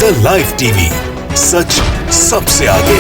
The live TV, सच सबसे आगे।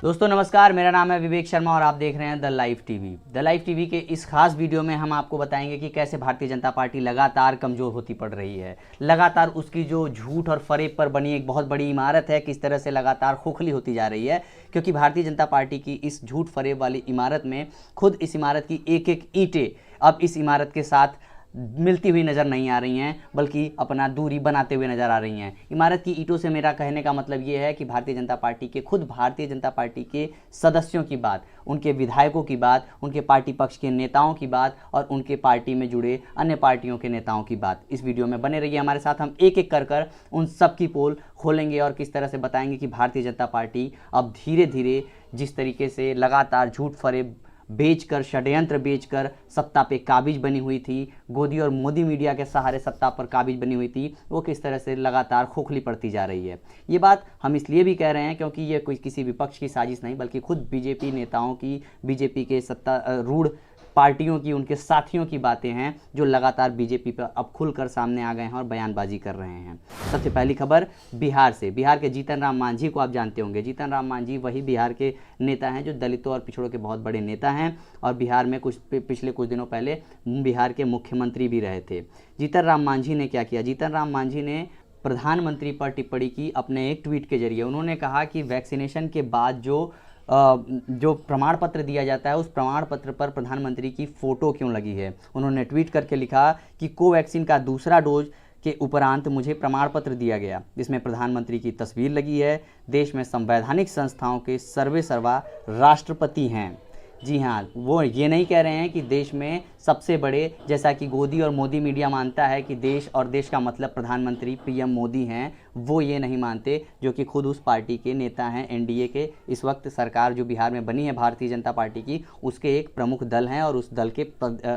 दोस्तों नमस्कार, मेरा नाम है विवेक शर्मा और आप देख रहे हैं the live TV. The live TV के इस खास वीडियो में हम आपको बताएंगे कि कैसे भारतीय जनता पार्टी लगातार कमज़ोर होती पड़ रही है। लगातार उसकी जो झूठ और फरेब पर बनी एक बहुत बड़ी इमारत है, किस तरह से लगातार खोखली होती जा रही है, क्योंकि भारतीय जनता पार्टी की इस झूठ फरेब वाली इमारत में खुद इस इमारत की एक एक ईंटें अब इस इमारत के साथ मिलती हुई नज़र नहीं आ रही हैं, बल्कि अपना दूरी बनाते हुए नज़र आ रही हैं। इमारत की ईंटों से मेरा कहने का मतलब ये है कि भारतीय जनता पार्टी के खुद भारतीय जनता पार्टी के सदस्यों की बात, उनके विधायकों की बात, उनके पार्टी पक्ष के नेताओं की बात और उनके पार्टी में जुड़े अन्य पार्टियों के नेताओं की बात। इस वीडियो में बने रहिए हमारे साथ, हम एक एक कर उन सब की पोल खोलेंगे और किस तरह से बताएंगे कि भारतीय जनता पार्टी अब धीरे धीरे जिस तरीके से लगातार झूठ फरेब बेचकर, षड्यंत्र बेचकर सत्ता पे काबिज बनी हुई थी, गोदी और मोदी मीडिया के सहारे सत्ता पर काबिज बनी हुई थी, वो किस तरह से लगातार खोखली पड़ती जा रही है। ये बात हम इसलिए भी कह रहे हैं क्योंकि ये कोई किसी विपक्ष की साजिश नहीं, बल्कि खुद बीजेपी नेताओं की, बीजेपी के सत्तारूढ़ पार्टियों की, उनके साथियों की बातें हैं जो लगातार बीजेपी पर अब खुलकर सामने आ गए हैं और बयानबाजी कर रहे हैं। सबसे पहली खबर बिहार से। बिहार के जीतन राम मांझी को आप जानते होंगे। जीतन राम मांझी वही बिहार के नेता हैं जो दलितों और पिछड़ों के बहुत बड़े नेता हैं और बिहार में पिछले कुछ दिनों पहले बिहार के मुख्यमंत्री भी रहे थे। जीतन राम मांझी ने क्या किया? जीतन राम मांझी ने प्रधानमंत्री पर टिप्पणी की अपने एक ट्वीट के जरिए। उन्होंने कहा कि वैक्सीनेशन के बाद जो प्रमाण पत्र दिया जाता है, उस प्रमाण पत्र पर प्रधानमंत्री की फ़ोटो क्यों लगी है। उन्होंने ट्वीट करके लिखा कि कोवैक्सीन का दूसरा डोज के उपरांत मुझे प्रमाण पत्र दिया गया, जिसमें प्रधानमंत्री की तस्वीर लगी है। देश में संवैधानिक संस्थाओं के सर्वे सर्वा राष्ट्रपति हैं। जी हाँ, वो ये नहीं कह रहे हैं कि देश में सबसे बड़े, जैसा कि गोदी और मोदी मीडिया मानता है कि देश और देश का मतलब प्रधानमंत्री पीएम मोदी हैं, वो ये नहीं मानते, जो कि खुद उस पार्टी के नेता हैं। एनडीए के इस वक्त सरकार जो बिहार में बनी है भारतीय जनता पार्टी की, उसके एक प्रमुख दल हैं और उस दल के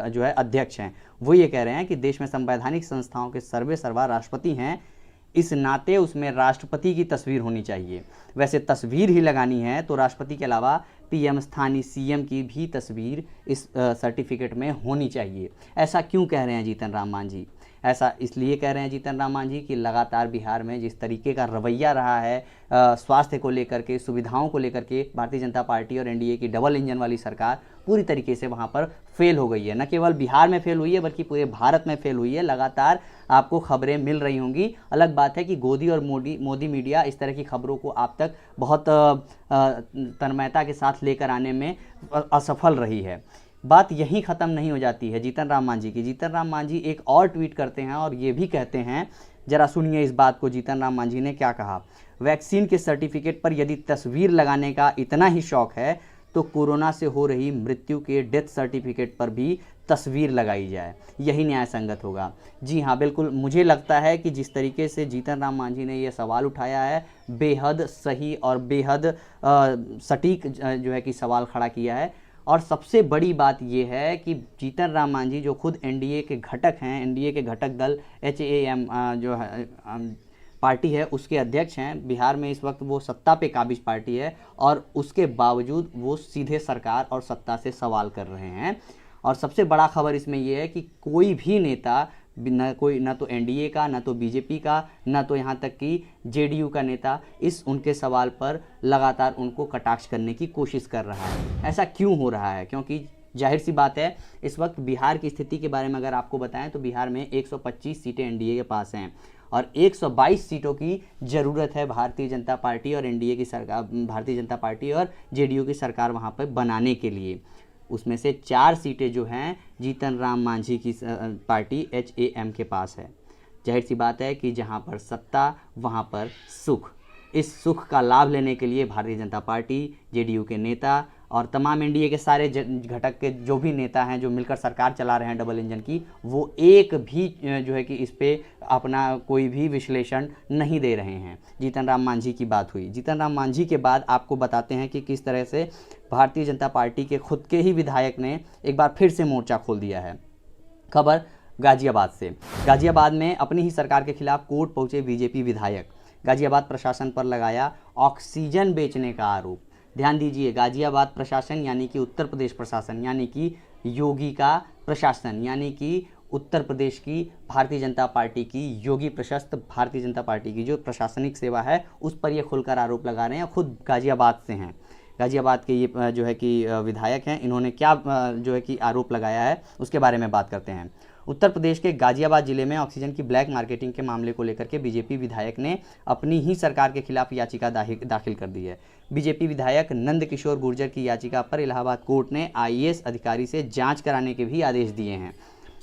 जो है अध्यक्ष हैं। वो ये कह रहे हैं कि देश में संवैधानिक संस्थाओं के सर्वे सर्वा राष्ट्रपति हैं, इस नाते उसमें राष्ट्रपति की तस्वीर होनी चाहिए। वैसे तस्वीर ही लगानी है तो राष्ट्रपति के अलावा पीएम, स्थानीय सीएम की भी तस्वीर इस सर्टिफिकेट में होनी चाहिए। ऐसा क्यों कह रहे हैं जीतन राम मांझी? ऐसा इसलिए कह रहे हैं जीतन राम मांझी कि लगातार बिहार में जिस तरीके का रवैया रहा है स्वास्थ्य को लेकर के, सुविधाओं को लेकर के, भारतीय जनता पार्टी और एनडीए की डबल इंजन वाली सरकार पूरी तरीके से वहाँ पर फेल हो गई है। न केवल बिहार में फेल हुई है बल्कि पूरे भारत में फेल हुई है। लगातार आपको खबरें मिल रही होंगी। अलग बात है कि गोदी और मोदी मीडिया इस तरह की खबरों को आप तक बहुत तन्मयता के साथ लेकर आने में असफल रही है। बात यहीं ख़त्म नहीं हो जाती है जीतन राम मांझी की। जीतन राम मांझी एक और ट्वीट करते हैं और ये भी कहते हैं, जरा सुनिए इस बात को। जीतन राम मांझी ने क्या कहा? वैक्सीन के सर्टिफिकेट पर यदि तस्वीर लगाने का इतना ही शौक है तो कोरोना से हो रही मृत्यु के डेथ सर्टिफिकेट पर भी तस्वीर लगाई जाए, यही न्याय संगत होगा। जी हाँ, बिल्कुल मुझे लगता है कि जिस तरीके से जीतन राम मांझी ने यह सवाल उठाया है, बेहद सही और बेहद सटीक जो है कि सवाल खड़ा किया है। और सबसे बड़ी बात यह है कि जीतन राम मांझी जो खुद एनडीए के घटक हैं, एनडीए के घटक दल HAM जो है पार्टी है, उसके अध्यक्ष हैं। बिहार में इस वक्त वो सत्ता पे काबिज पार्टी है और उसके बावजूद वो सीधे सरकार और सत्ता से सवाल कर रहे हैं। और सबसे बड़ा खबर इसमें यह है कि कोई भी नेता, न तो एनडीए का, न तो बीजेपी का, न तो यहाँ तक कि जेडीयू का नेता इस उनके सवाल पर लगातार उनको कटाक्ष करने की कोशिश कर रहा है। ऐसा क्यों हो रहा है? क्योंकि जाहिर सी बात है, इस वक्त बिहार की स्थिति के बारे में अगर आपको बताएं तो बिहार में 125 सीटें एनडीए के पास हैं और 122 सीटों की ज़रूरत है भारतीय जनता पार्टी और एनडीए की सरकार, भारतीय जनता पार्टी और जेडीयू की सरकार वहाँ पर बनाने के लिए। उसमें से 4 सीटें जो हैं जीतन राम मांझी की पार्टी HAM के पास है। जाहिर सी बात है कि जहाँ पर सत्ता वहाँ पर सुख। इस सुख का लाभ लेने के लिए भारतीय जनता पार्टी, जेडीयू के नेता और तमाम एनडीए के सारे घटक के जो भी नेता हैं जो मिलकर सरकार चला रहे हैं डबल इंजन की, वो एक भी जो है कि इस पे अपना कोई भी विश्लेषण नहीं दे रहे हैं। जीतन राम मांझी की बात हुई। जीतन राम मांझी के बाद आपको बताते हैं कि किस तरह से भारतीय जनता पार्टी के खुद के ही विधायक ने एक बार फिर से मोर्चा खोल दिया है। खबर गाजियाबाद से। गाजियाबाद में अपनी ही सरकार के खिलाफ कोर्ट पहुंचे बीजेपी विधायक। गाजियाबाद प्रशासन पर लगाया ऑक्सीजन बेचने का आरोप। ध्यान दीजिए, गाजियाबाद प्रशासन यानी कि उत्तर प्रदेश प्रशासन, यानी कि योगी का प्रशासन, यानी कि उत्तर प्रदेश की भारतीय जनता पार्टी की, योगी प्रशस्त भारतीय जनता पार्टी की जो प्रशासनिक सेवा है उस पर ये खुलकर आरोप लगा रहे हैं। खुद गाजियाबाद से हैं, गाजियाबाद के ये जो है कि विधायक हैं, इन्होंने क्या जो है कि आरोप लगाया है उसके बारे में बात करते हैं। उत्तर प्रदेश के गाजियाबाद जिले में ऑक्सीजन की ब्लैक मार्केटिंग के मामले को लेकर के बीजेपी विधायक ने अपनी ही सरकार के खिलाफ याचिका दाखिल कर दी है। बीजेपी विधायक नंद किशोर गुर्जर की याचिका पर इलाहाबाद कोर्ट ने आईएएस अधिकारी से जांच कराने के भी आदेश दिए हैं।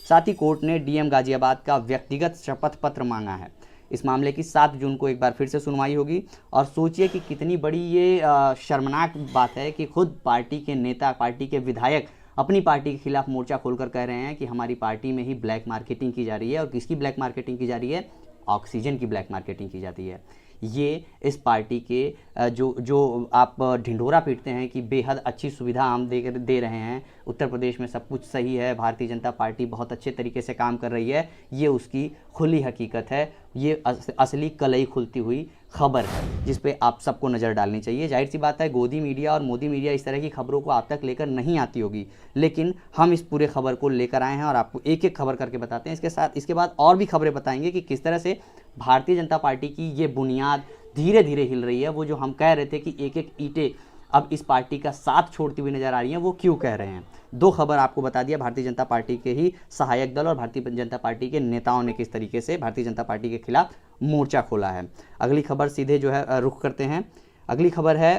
साथ ही कोर्ट ने डीएम गाजियाबाद का व्यक्तिगत शपथ पत्र मांगा है। इस मामले की 7 जून को एक बार फिर से सुनवाई होगी। और सोचिए कि कितनी बड़ी ये शर्मनाक बात है कि खुद पार्टी के नेता, पार्टी के विधायक अपनी पार्टी के खिलाफ मोर्चा खोलकर कह रहे हैं कि हमारी पार्टी में ही ब्लैक मार्केटिंग की जा रही है। और किसकी ब्लैक मार्केटिंग की जा रही है? ऑक्सीजन की ब्लैक मार्केटिंग की जाती है। ये इस पार्टी के जो आप ढिंढोरा पीटते हैं कि बेहद अच्छी सुविधा हम दे रहे हैं, उत्तर प्रदेश में सब कुछ सही है, भारतीय जनता पार्टी बहुत अच्छे तरीके से काम कर रही है, ये उसकी खुली हकीकत है। ये असली कलई खुलती हुई खबर है जिस पे आप सबको नज़र डालनी चाहिए। जाहिर सी बात है गोदी मीडिया और मोदी मीडिया इस तरह की खबरों को आप तक लेकर नहीं आती होगी, लेकिन हम इस पूरे खबर को लेकर आए हैं और आपको एक एक खबर करके बताते हैं। इसके बाद और भी खबरें बताएंगे कि किस तरह से भारतीय जनता पार्टी की ये बुनियाद धीरे धीरे हिल रही है। वो जो हम कह रहे थे कि एक एक ईंटें अब इस पार्टी का साथ छोड़ती हुई नजर आ रही हैं, वो क्यों कह रहे हैं। 2 खबर आपको बता दिया, भारतीय जनता पार्टी के ही सहायक दल और भारतीय जनता पार्टी के नेताओं ने किस तरीके से भारतीय जनता पार्टी के खिलाफ मोर्चा खोला है। अगली खबर सीधे जो है रुख करते हैं। अगली खबर है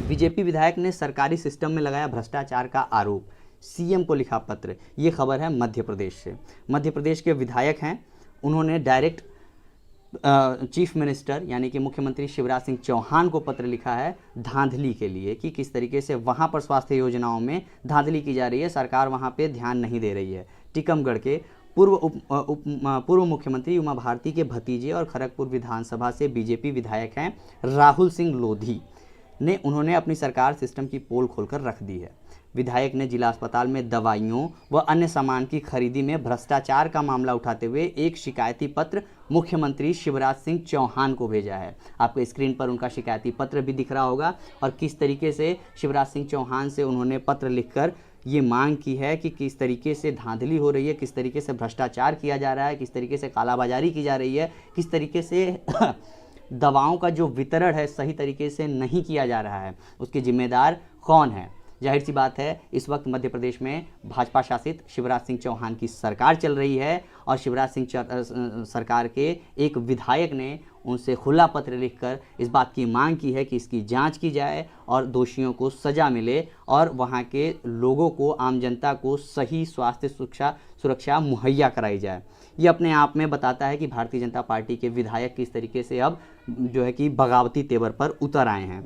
बीजेपी विधायक ने सरकारी सिस्टम में लगाया भ्रष्टाचार का आरोप, सीएम को लिखा पत्र। ये खबर है मध्य प्रदेश से। मध्य प्रदेश के विधायक हैं, उन्होंने डायरेक्ट चीफ मिनिस्टर यानी कि मुख्यमंत्री शिवराज सिंह चौहान को पत्र लिखा है धांधली के लिए कि किस तरीके से वहां पर स्वास्थ्य योजनाओं में धांधली की जा रही है, सरकार वहां पे ध्यान नहीं दे रही है। टीकमगढ़ के पूर्व मुख्यमंत्री उमा भारती के भतीजे और खड़गपुर विधानसभा से बीजेपी विधायक हैं राहुल सिंह लोधी ने उन्होंने अपनी सरकार सिस्टम की पोल खोलकर रख दी है। विधायक ने जिला अस्पताल में दवाइयों व अन्य सामान की खरीदी में भ्रष्टाचार का मामला उठाते हुए एक शिकायती पत्र मुख्यमंत्री शिवराज सिंह चौहान को भेजा है। आपको स्क्रीन पर उनका शिकायती पत्र भी दिख रहा होगा और किस तरीके से शिवराज सिंह चौहान से उन्होंने पत्र लिखकर ये मांग की है कि किस तरीके से धांधली हो रही है, किस तरीके से भ्रष्टाचार किया जा रहा है, किस तरीके से कालाबाजारी की जा रही है, किस तरीके से दवाओं का जो वितरण है सही तरीके से नहीं किया जा रहा है, उसके जिम्मेदार कौन है। जाहिर सी बात है इस वक्त मध्य प्रदेश में भाजपा शासित शिवराज सिंह चौहान की सरकार चल रही है और शिवराज सिंह सरकार के एक विधायक ने उनसे खुला पत्र लिखकर इस बात की मांग की है कि इसकी जांच की जाए और दोषियों को सजा मिले और वहां के लोगों को, आम जनता को सही स्वास्थ्य सुरक्षा मुहैया कराई जाए। ये अपने आप में बताता है कि भारतीय जनता पार्टी के विधायक किस तरीके से अब जो है कि बगावती तेवर पर उतर आए हैं।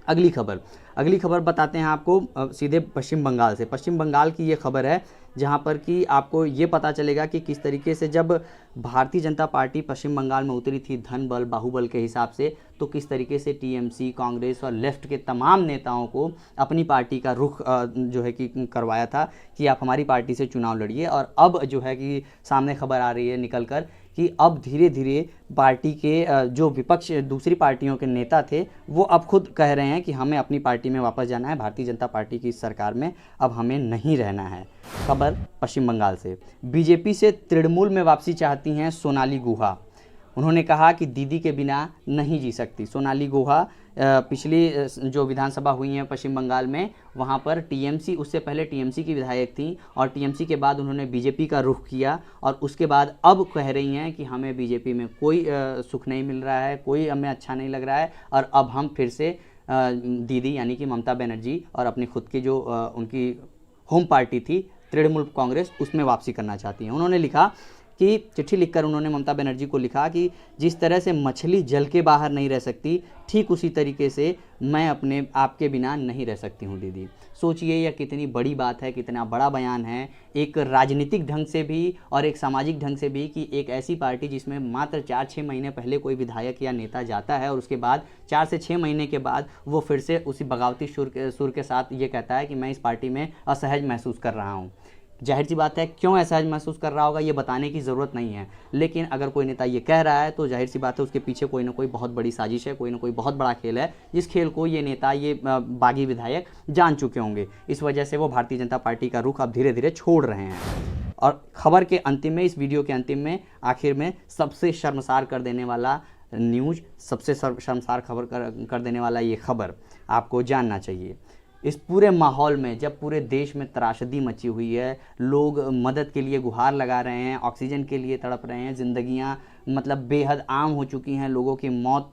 अगली खबर बताते हैं आपको सीधे पश्चिम बंगाल से। पश्चिम बंगाल की ये खबर है जहां पर कि आपको ये पता चलेगा कि किस तरीके से जब भारतीय जनता पार्टी पश्चिम बंगाल में उतरी थी धन बल बाहुबल के हिसाब से, तो किस तरीके से टीएमसी, कांग्रेस और लेफ्ट के तमाम नेताओं को अपनी पार्टी का रुख जो है कि करवाया था कि आप हमारी पार्टी से चुनाव लड़िए। और अब जो है कि सामने खबर आ रही है निकल कर कि अब धीरे धीरे पार्टी के जो विपक्ष दूसरी पार्टियों के नेता थे वो अब खुद कह रहे हैं कि हमें अपनी पार्टी में वापस जाना है, भारतीय जनता पार्टी की सरकार में अब हमें नहीं रहना है। खबर पश्चिम बंगाल से। बीजेपी से तृणमूल में वापसी चाहती हैं सोनाली गुहा। उन्होंने कहा कि दीदी के बिना नहीं जी सकती। सोनाली गुहा पिछली जो विधानसभा हुई है पश्चिम बंगाल में, वहाँ पर टीएमसी, उससे पहले टीएमसी की विधायक थी और टीएमसी के बाद उन्होंने बीजेपी का रुख किया और उसके बाद अब कह रही हैं कि हमें बीजेपी में कोई सुख नहीं मिल रहा है, कोई हमें अच्छा नहीं लग रहा है और अब हम फिर से दीदी यानी कि ममता बनर्जी और अपनी खुद की जो उनकी होम पार्टी थी तृणमूल कांग्रेस, उसमें वापसी करना चाहती हैं। उन्होंने लिखा कि चिट्ठी लिखकर उन्होंने ममता बनर्जी को लिखा कि जिस तरह से मछली जल के बाहर नहीं रह सकती, ठीक उसी तरीके से मैं अपने आपके बिना नहीं रह सकती हूँ दीदी। सोचिए यह कितनी बड़ी बात है, कितना बड़ा बयान है, एक राजनीतिक ढंग से भी और एक सामाजिक ढंग से भी, कि एक ऐसी पार्टी जिसमें मात्र 4-6 महीने पहले कोई विधायक या नेता जाता है और उसके बाद 4 से 6 महीने के बाद वो फिर से उसी बगावती सुर के साथ ये कहता है कि मैं इस पार्टी में असहज महसूस कर रहा हूँ। जाहिर सी बात है क्यों असहज महसूस कर रहा होगा ये बताने की ज़रूरत नहीं है, लेकिन अगर कोई नेता ये कह रहा है तो जाहिर सी बात है उसके पीछे कोई ना कोई बहुत बड़ी साजिश है, कोई ना कोई बहुत बड़ा खेल है, जिस खेल को ये नेता, ये बागी विधायक जान चुके होंगे। इस वजह से वो भारतीय जनता पार्टी का रुख अब धीरे धीरे छोड़ रहे हैं। और खबर के अंतिम में, इस वीडियो के अंतिम में, आखिर में सबसे शर्मसार कर देने वाला न्यूज़, सबसे शर्मसार खबर कर देने वाला ये खबर आपको जानना चाहिए। इस पूरे माहौल में जब पूरे देश में त्रासदी मची हुई है, लोग मदद के लिए गुहार लगा रहे हैं, ऑक्सीजन के लिए तड़प रहे हैं, ज़िंदगियां मतलब बेहद आम हो चुकी हैं, लोगों की मौत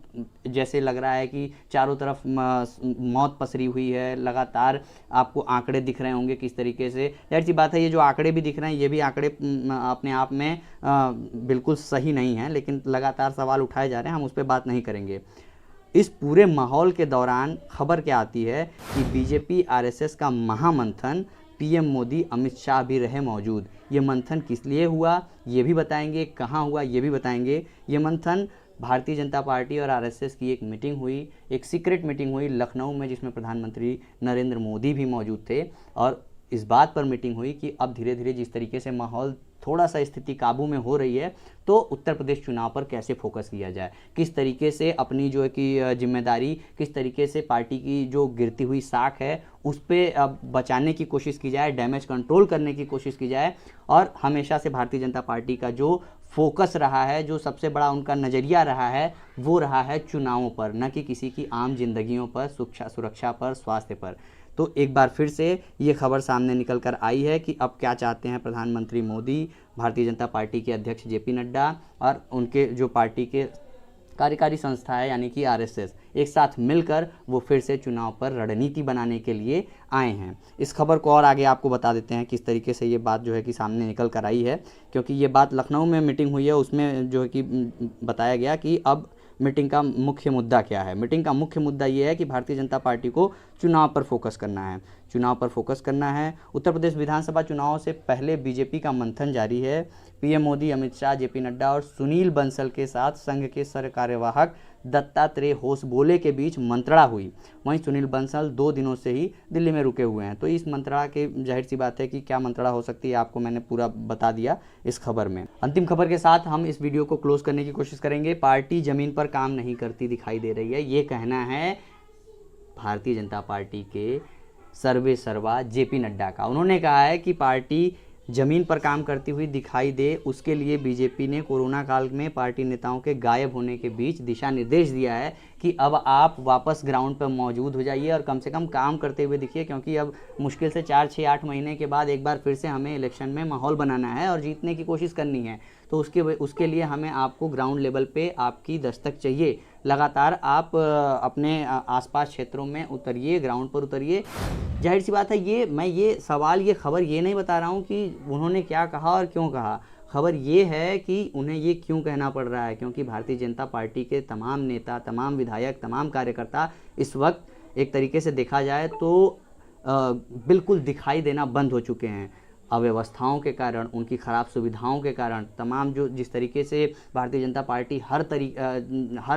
जैसे लग रहा है कि चारों तरफ मौत पसरी हुई है, लगातार आपको आंकड़े दिख रहे होंगे किस तरीके से। जाहिर सी बात है ये जो आंकड़े भी दिख रहे हैं ये भी आंकड़े अपने आप में बिल्कुल सही नहीं हैं, लेकिन लगातार सवाल उठाए जा रहे हैं, हम उस पर बात नहीं करेंगे। इस पूरे माहौल के दौरान खबर क्या आती है कि बीजेपी आरएसएस का महामंथन, पीएम मोदी अमित शाह भी रहे मौजूद। ये मंथन किस लिए हुआ ये भी बताएंगे, कहाँ हुआ ये भी बताएंगे। ये मंथन भारतीय जनता पार्टी और आरएसएस की एक मीटिंग हुई, एक सीक्रेट मीटिंग हुई लखनऊ में, जिसमें प्रधानमंत्री नरेंद्र मोदी भी मौजूद थे। और इस बात पर मीटिंग हुई कि अब धीरे धीरे जिस तरीके से माहौल, थोड़ा सा स्थिति काबू में हो रही है, तो उत्तर प्रदेश चुनाव पर कैसे फोकस किया जाए, किस तरीके से अपनी जो है कि जिम्मेदारी, किस तरीके से पार्टी की जो गिरती हुई साख है उस पर बचाने की कोशिश की जाए, डैमेज कंट्रोल करने की कोशिश की जाए। और हमेशा से भारतीय जनता पार्टी का जो फोकस रहा है, जो सबसे बड़ा उनका नज़रिया रहा है, वो रहा है चुनावों पर, न कि किसी की आम जिंदगियों पर, सुरक्षा पर, स्वास्थ्य पर। तो एक बार फिर से ये खबर सामने निकल कर आई है कि अब क्या चाहते हैं प्रधानमंत्री मोदी, भारतीय जनता पार्टी के अध्यक्ष जेपी नड्डा और उनके जो पार्टी के कार्यकारी संस्था है यानी कि आरएसएस, एक साथ मिलकर वो फिर से चुनाव पर रणनीति बनाने के लिए आए हैं। इस खबर को और आगे आपको बता देते हैं किस तरीके से ये बात जो है कि सामने निकल कर आई है, क्योंकि ये बात लखनऊ में मीटिंग हुई है, उसमें जो है कि बताया गया कि अब मीटिंग का मुख्य मुद्दा क्या है। मीटिंग का मुख्य मुद्दा ये है कि भारतीय जनता पार्टी को चुनाव पर फोकस करना है, चुनाव पर फोकस करना है। उत्तर प्रदेश विधानसभा चुनाव से पहले बीजेपी का मंथन जारी है। पीएम मोदी, अमित शाह, जेपी नड्डा और सुनील बंसल के साथ संघ के सर कार्यवाहक दत्तात्रेय होसबोले के बीच मंत्रणा हुई। वहीं सुनील बंसल 2 दिनों से ही दिल्ली में रुके हुए हैं। तो इस मंत्रणा के जाहिर सी बात है कि क्या मंत्रणा हो सकती है, आपको मैंने पूरा बता दिया इस खबर में। अंतिम खबर के साथ हम इस वीडियो को क्लोज करने की कोशिश करेंगे। पार्टी जमीन पर काम नहीं करती दिखाई दे रही है, ये कहना है भारतीय जनता पार्टी के सर्वे सर्वा जेपी नड्डा का। उन्होंने कहा है कि पार्टी जमीन पर काम करती हुई दिखाई दे, उसके लिए बीजेपी ने कोरोना काल में पार्टी नेताओं के गायब होने के बीच दिशा निर्देश दिया है कि अब आप वापस ग्राउंड पर मौजूद हो जाइए और कम से कम काम करते हुए दिखिए, क्योंकि अब मुश्किल से 4, 6, 8 महीने के बाद एक बार फिर से हमें इलेक्शन में माहौल बनाना है और जीतने की कोशिश करनी है। तो उसके लिए हमें आपको ग्राउंड लेवल पे आपकी दस्तक चाहिए। लगातार आप अपने आसपास क्षेत्रों में उतरिए, ग्राउंड पर उतरिए। जाहिर सी बात है ये खबर ये नहीं बता रहा हूँ कि उन्होंने क्या कहा और क्यों कहा। खबर ये है कि उन्हें ये क्यों कहना पड़ रहा है, क्योंकि भारतीय जनता पार्टी के तमाम नेता, तमाम विधायक, तमाम कार्यकर्ता इस वक्त एक तरीके से देखा जाए तो बिल्कुल दिखाई देना बंद हो चुके हैं। अव्यवस्थाओं के कारण, उनकी ख़राब सुविधाओं के कारण, तमाम जिस तरीके से भारतीय जनता पार्टी हर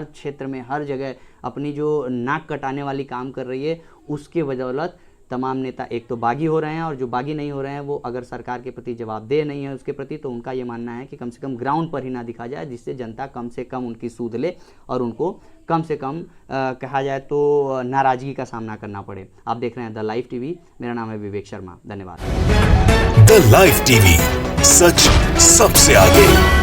क्षेत्र में, हर जगह अपनी जो नाक कटाने वाली काम कर रही है, उसके बदौलत तमाम नेता एक तो बागी हो रहे हैं, और जो बागी नहीं हो रहे हैं वो अगर सरकार के प्रति जवाबदेह नहीं है उसके प्रति, तो उनका ये मानना है कि कम से कम ग्राउंड पर ही ना दिखा जाए, जिससे जनता कम से कम उनकी सूद ले और उनको कम से कम कहा जाए तो नाराज़गी का सामना करना पड़े। आप देख रहे हैं द लाइव टीवी, मेरा नाम है विवेक शर्मा, धन्यवाद। द लाइव टीवी, सच सबसे आगे।